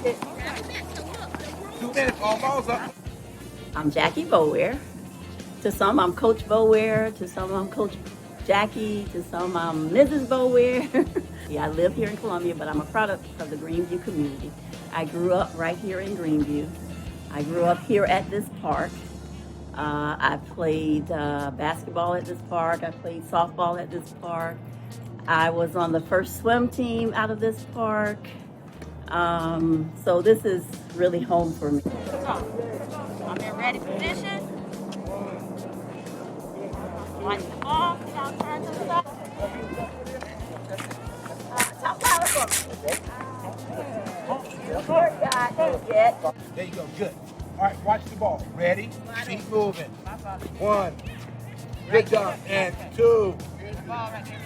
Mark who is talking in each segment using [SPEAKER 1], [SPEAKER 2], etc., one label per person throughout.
[SPEAKER 1] 2 minutes, all balls up.
[SPEAKER 2] I'm Jackie Boulware. To some, I'm Coach Boulware. To some, I'm Coach Jackie. To some, I'm Mrs. Boulware. Yeah, I live here in Columbia, but I'm a product of the Greenview community. I grew up right here in Greenview. I grew up here at this park. I played basketball at this park. I played softball at this park. I was on the first swim team out of this park. So this is really home for me.
[SPEAKER 3] I'm in ready position. Watch the ball. Get out, turn to the side. Top power for me. Good guy. Thank you.
[SPEAKER 1] There you go, good. All right, watch the ball. Ready? Keep moving. 1. Good job. And 2.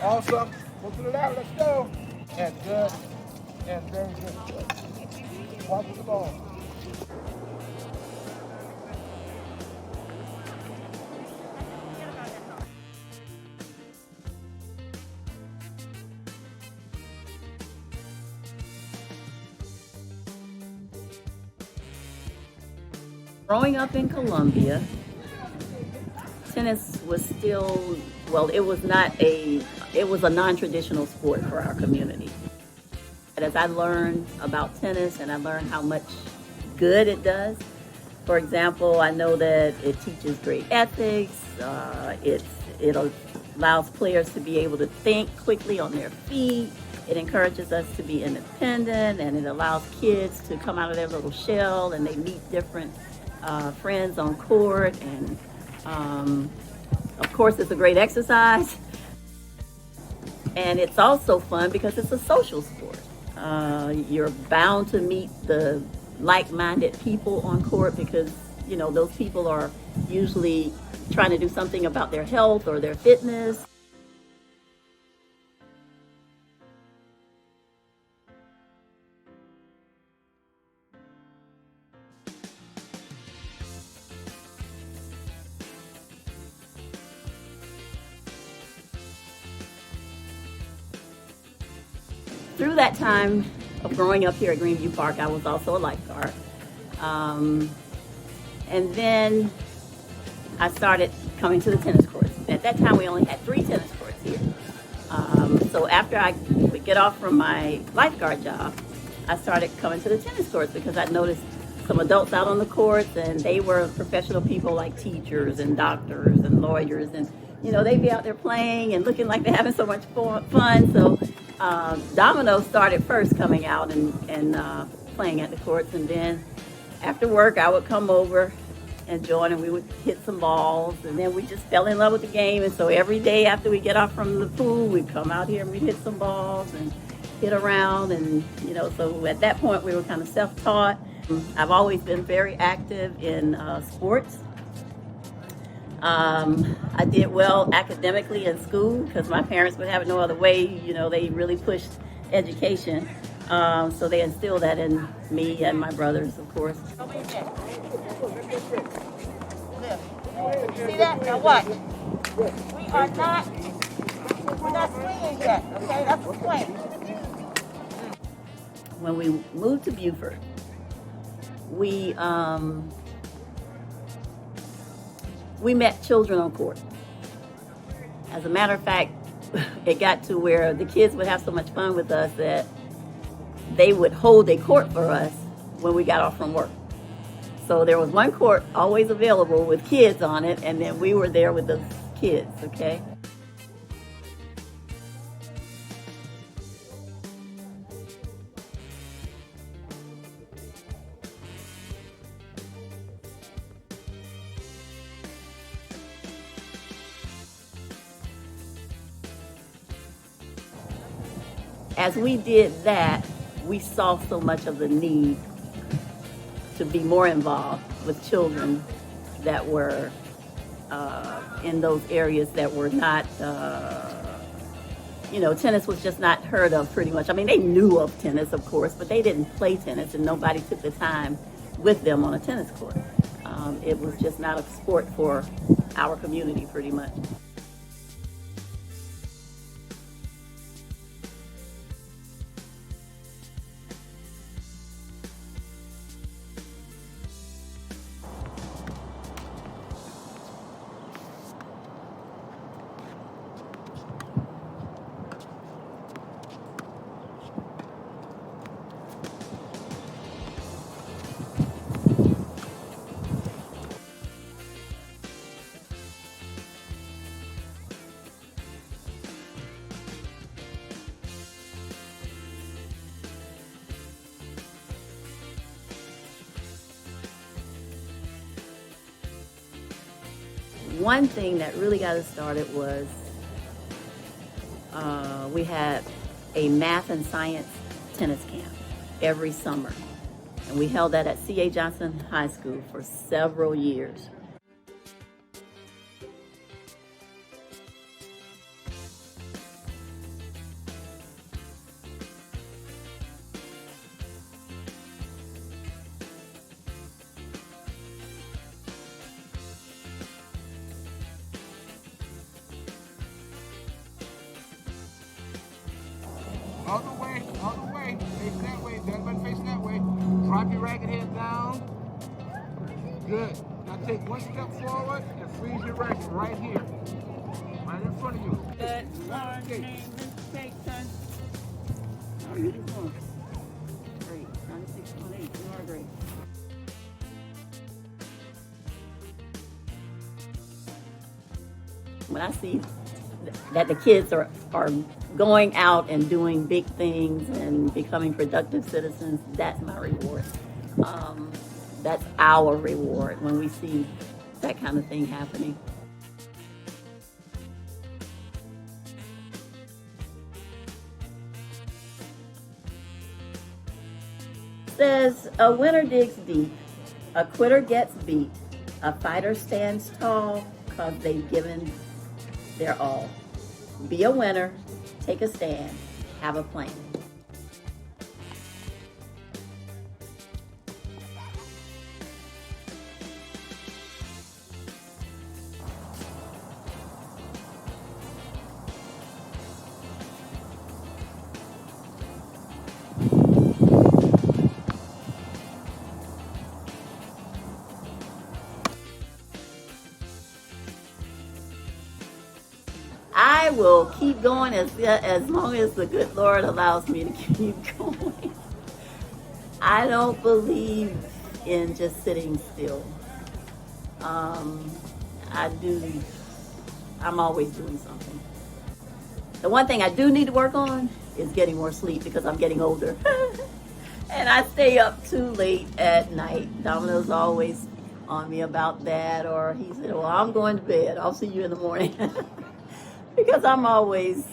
[SPEAKER 1] Awesome. Go to the left. Let's go. And good. And very good. Watch the ball.
[SPEAKER 2] Growing up in Columbia, tennis was still, well, it was a non-traditional sport for our community. And as I learned about tennis and I learned how much good it does, for example, I know that it teaches great ethics, it allows players to be able to think quickly on their feet, it encourages us to be independent, and it allows kids to come out of their little shell and they meet different friends on court, and of course it's a great exercise, and it's also fun because it's a social sport. You're bound to meet the like-minded people on court because those people are usually trying to do something about their health or their fitness. Through that time of growing up here at Greenview Park, I was also a lifeguard. And then I started coming to the tennis courts. At that time, we only had 3 tennis courts here. So after I would get off from my lifeguard job, I started coming to the tennis courts because I noticed some adults out on the courts, and they were professional people like teachers and doctors and lawyers, and they'd be out there playing and looking like they're having so much fun. So Domino started first coming out and playing at the courts, and then after work I would come over and join, and we would hit some balls, and then we just fell in love with the game. And so every day after we get off from the pool, we'd come out here and we'd hit some balls and hit around, and so at that point we were kind of self-taught. I've always been very active in sports. I did well academically in school because my parents would have it no other way. They really pushed education. So they instilled that in me and my brothers, of course.
[SPEAKER 3] See that? Now what? We're not swinging yet, okay? That's the swing.
[SPEAKER 2] When we moved to Beaufort, we met children on court. As a matter of fact, it got to where the kids would have so much fun with us that they would hold a court for us when we got off from work. So there was one court always available with kids on it, and then we were there with the kids, okay? As we did that, we saw so much of the need to be more involved with children that were in those areas that were not, tennis was just not heard of pretty much. I mean, they knew of tennis, of course, but they didn't play tennis, and nobody took the time with them on a tennis court. It was just not a sport for our community pretty much. one thing that really got us started was we had a math and science tennis camp every summer. And we held that at C.A. Johnson High School for several years.
[SPEAKER 1] Other way, face that way, belly button facing that way. Drop your racket head down. Good. Now take one step forward and freeze your racket right here. Right in front of you.
[SPEAKER 3] Good morning, Mr. Dixon.
[SPEAKER 2] How are you doing? Great. 96.8. You are great. When I see that the kids are going out and doing big things and becoming productive citizens, that's my reward. That's our reward when we see that kind of thing happening. It says, a winner digs deep, a quitter gets beat, a fighter stands tall because they've given their all. Be a winner, take a stand, have a plan. I will keep going as long as the good Lord allows me to keep going. I don't believe in just sitting still. I'm always doing something. The one thing I do need to work on is getting more sleep because I'm getting older. And I stay up too late at night. Domino's always on me about that, or he said, well, I'm going to bed. I'll see you in the morning. Because I'm always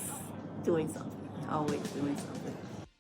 [SPEAKER 2] doing something.